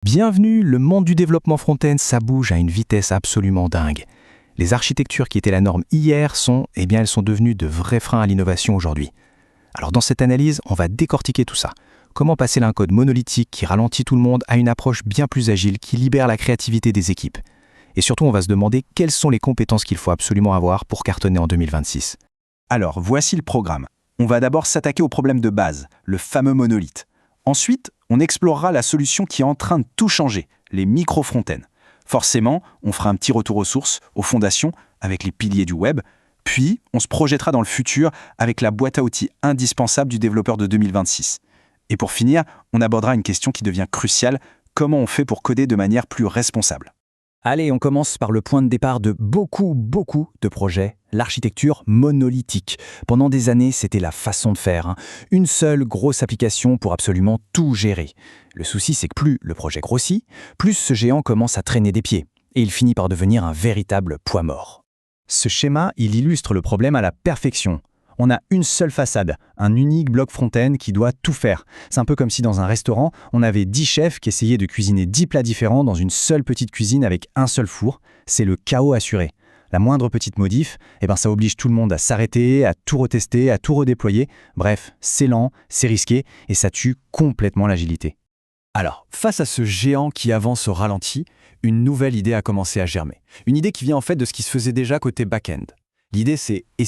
Bienvenue, le monde du développement front-end, ça bouge à une vitesse absolument dingue. Les architectures qui étaient la norme hier elles sont devenues de vrais freins à l'innovation aujourd'hui. Alors dans cette analyse, on va décortiquer tout ça. Comment passer d'un code monolithique qui ralentit tout le monde à une approche bien plus agile qui libère la créativité des équipes. Et surtout, on va se demander quelles sont les compétences qu'il faut absolument avoir pour cartonner en 2026. Alors, voici le programme. On va d'abord s'attaquer au problème de base, le fameux monolithe. Ensuite, on explorera la solution qui est en train de tout changer, les micro-front-end. Forcément, on fera un petit retour aux sources, aux fondations, avec les piliers du web. Puis, on se projettera dans le futur avec la boîte à outils indispensable du développeur de 2026. Et pour finir, on abordera une question qui devient cruciale, comment on fait pour coder de manière plus responsable? Allez, on commence par le point de départ de beaucoup de projets, l'architecture monolithique. Pendant des années, c'était la façon de faire. Une seule grosse application pour absolument tout gérer. Le souci, c'est que plus le projet grossit, plus ce géant commence à traîner des pieds. Et il finit par devenir un véritable poids mort. Ce schéma, il illustre le problème à la perfection. On a une seule façade, un unique bloc front-end qui doit tout faire. C'est un peu comme si dans un restaurant, on avait 10 chefs qui essayaient de cuisiner 10 plats différents dans une seule petite cuisine avec un seul four. C'est le chaos assuré. La moindre petite modif, ça oblige tout le monde à s'arrêter, à tout retester, à tout redéployer. Bref, c'est lent, c'est risqué et ça tue complètement l'agilité. Alors, face à ce géant qui avance au ralenti, une nouvelle idée a commencé à germer. Une idée qui vient en fait de ce qui se faisait déjà côté back-end. L'idée c'est «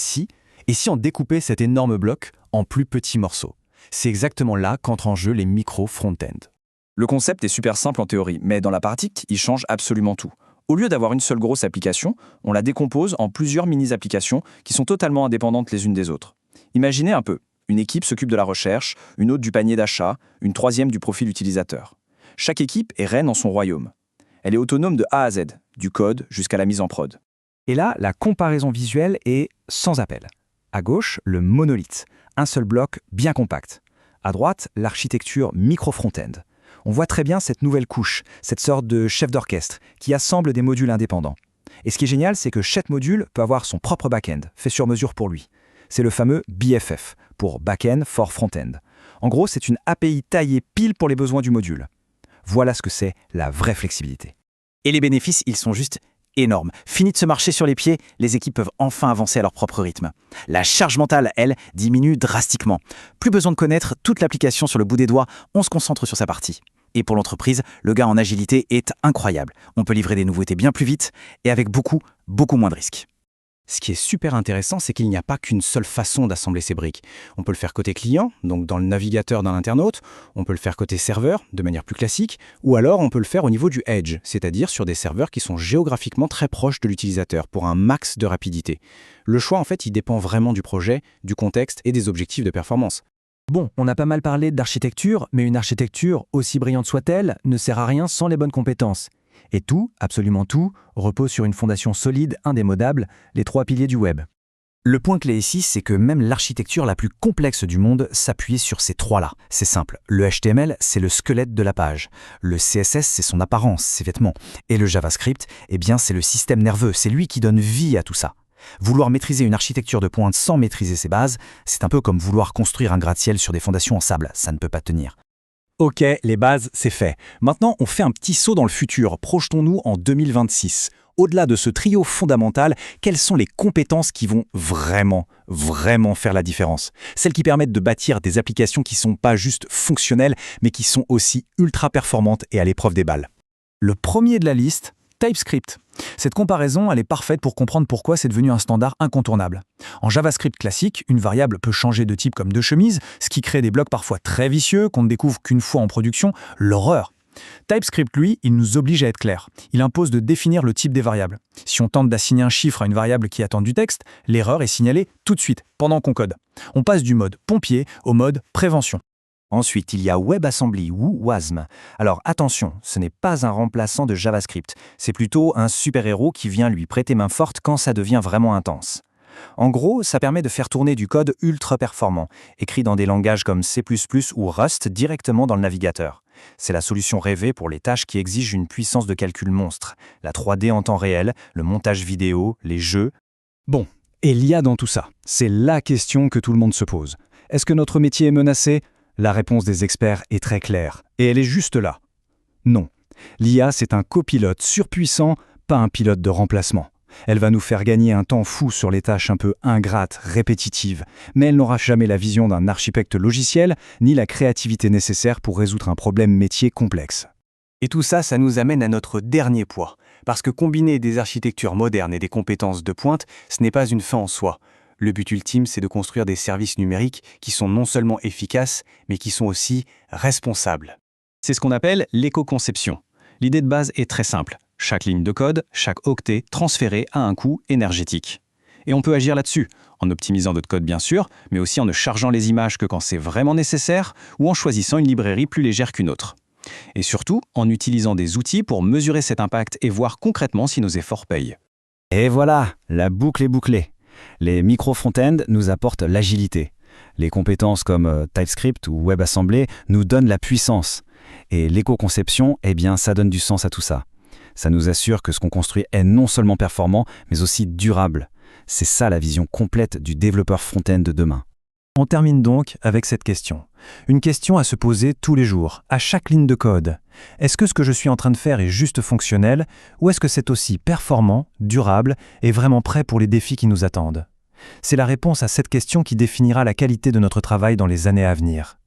et si on découpait cet énorme bloc en plus petits morceaux ?» C'est exactement là qu'entrent en jeu les micro-front-end. Le concept est super simple en théorie, mais dans la pratique, il change absolument tout. Au lieu d'avoir une seule grosse application, on la décompose en plusieurs mini-applications qui sont totalement indépendantes les unes des autres. Imaginez un peu, une équipe s'occupe de la recherche, une autre du panier d'achat, une troisième du profil utilisateur. Chaque équipe est reine en son royaume. Elle est autonome de A à Z, du code jusqu'à la mise en prod. Et là, la comparaison visuelle est sans appel. À gauche, le monolithe, un seul bloc bien compact. À droite, l'architecture micro-front-end. On voit très bien cette nouvelle couche, cette sorte de chef d'orchestre qui assemble des modules indépendants. Et ce qui est génial, c'est que chaque module peut avoir son propre back-end, fait sur mesure pour lui. C'est le fameux BFF, pour Back-end for Front-end. En gros, c'est une API taillée pile pour les besoins du module. Voilà ce que c'est la vraie flexibilité. Et les bénéfices, ils sont juste énorme. Fini de se marcher sur les pieds, les équipes peuvent enfin avancer à leur propre rythme. La charge mentale, elle, diminue drastiquement. Plus besoin de connaître toute l'application sur le bout des doigts, on se concentre sur sa partie. Et pour l'entreprise, le gain en agilité est incroyable. On peut livrer des nouveautés bien plus vite et avec beaucoup moins de risques. Ce qui est super intéressant, c'est qu'il n'y a pas qu'une seule façon d'assembler ces briques. On peut le faire côté client, donc dans le navigateur d'un internaute, on peut le faire côté serveur, de manière plus classique, ou alors on peut le faire au niveau du edge, c'est-à-dire sur des serveurs qui sont géographiquement très proches de l'utilisateur pour un max de rapidité. Le choix, en fait, il dépend vraiment du projet, du contexte et des objectifs de performance. Bon, on a pas mal parlé d'architecture, mais une architecture, aussi brillante soit-elle, ne sert à rien sans les bonnes compétences. Et tout, absolument tout, repose sur une fondation solide, indémodable, les 3 piliers du web. Le point clé ici, c'est que même l'architecture la plus complexe du monde s'appuie sur ces 3-là. C'est simple, le HTML, c'est le squelette de la page. Le CSS, c'est son apparence, ses vêtements. Et le JavaScript, c'est le système nerveux, c'est lui qui donne vie à tout ça. Vouloir maîtriser une architecture de pointe sans maîtriser ses bases, c'est un peu comme vouloir construire un gratte-ciel sur des fondations en sable, ça ne peut pas tenir. Ok, les bases, c'est fait. Maintenant, on fait un petit saut dans le futur. Projetons-nous en 2026. Au-delà de ce trio fondamental, quelles sont les compétences qui vont vraiment faire la différence? Celles qui permettent de bâtir des applications qui ne sont pas juste fonctionnelles, mais qui sont aussi ultra performantes et à l'épreuve des balles. Le premier de la liste, TypeScript. Cette comparaison, elle est parfaite pour comprendre pourquoi c'est devenu un standard incontournable. En JavaScript classique, une variable peut changer de type comme de chemise, ce qui crée des blocs parfois très vicieux qu'on ne découvre qu'une fois en production, l'horreur. TypeScript, lui, il nous oblige à être clair. Il impose de définir le type des variables. Si on tente d'assigner un chiffre à une variable qui attend du texte, l'erreur est signalée tout de suite, pendant qu'on code. On passe du mode pompier au mode prévention. Ensuite, il y a WebAssembly ou WASM. Alors attention, ce n'est pas un remplaçant de JavaScript, c'est plutôt un super-héros qui vient lui prêter main forte quand ça devient vraiment intense. En gros, ça permet de faire tourner du code ultra performant, écrit dans des langages comme C++ ou Rust directement dans le navigateur. C'est la solution rêvée pour les tâches qui exigent une puissance de calcul monstre. La 3D en temps réel, le montage vidéo, les jeux. Bon, et l'IA dans tout ça, c'est la question que tout le monde se pose. Est-ce que notre métier est menacé ? La réponse des experts est très claire, et elle est juste là. Non, L'IA, c'est un copilote surpuissant, pas un pilote de remplacement. Elle va nous faire gagner un temps fou sur les tâches un peu ingrates, répétitives, mais elle n'aura jamais la vision d'un architecte logiciel, ni la créativité nécessaire pour résoudre un problème métier complexe. Et tout ça, ça nous amène à notre dernier poids. Parce que combiner des architectures modernes et des compétences de pointe, ce n'est pas une fin en soi. Le but ultime, c'est de construire des services numériques qui sont non seulement efficaces, mais qui sont aussi responsables. C'est ce qu'on appelle l'éco-conception. L'idée de base est très simple. Chaque ligne de code, chaque octet transféré a un coût énergétique. Et on peut agir là-dessus, en optimisant notre code bien sûr, mais aussi en ne chargeant les images que quand c'est vraiment nécessaire, ou en choisissant une librairie plus légère qu'une autre. Et surtout, en utilisant des outils pour mesurer cet impact et voir concrètement si nos efforts payent. Et voilà, la boucle est bouclée. Les micro-front-end nous apportent l'agilité. Les compétences comme TypeScript ou WebAssembly nous donnent la puissance. Et l'éco-conception, eh bien, ça donne du sens à tout ça. Ça nous assure que ce qu'on construit est non seulement performant, mais aussi durable. C'est ça la vision complète du développeur front-end de demain. On termine donc avec cette question. Une question à se poser tous les jours, à chaque ligne de code. Est-ce que ce que je suis en train de faire est juste fonctionnel, ou est-ce que c'est aussi performant, durable et vraiment prêt pour les défis qui nous attendent ? C'est la réponse à cette question qui définira la qualité de notre travail dans les années à venir.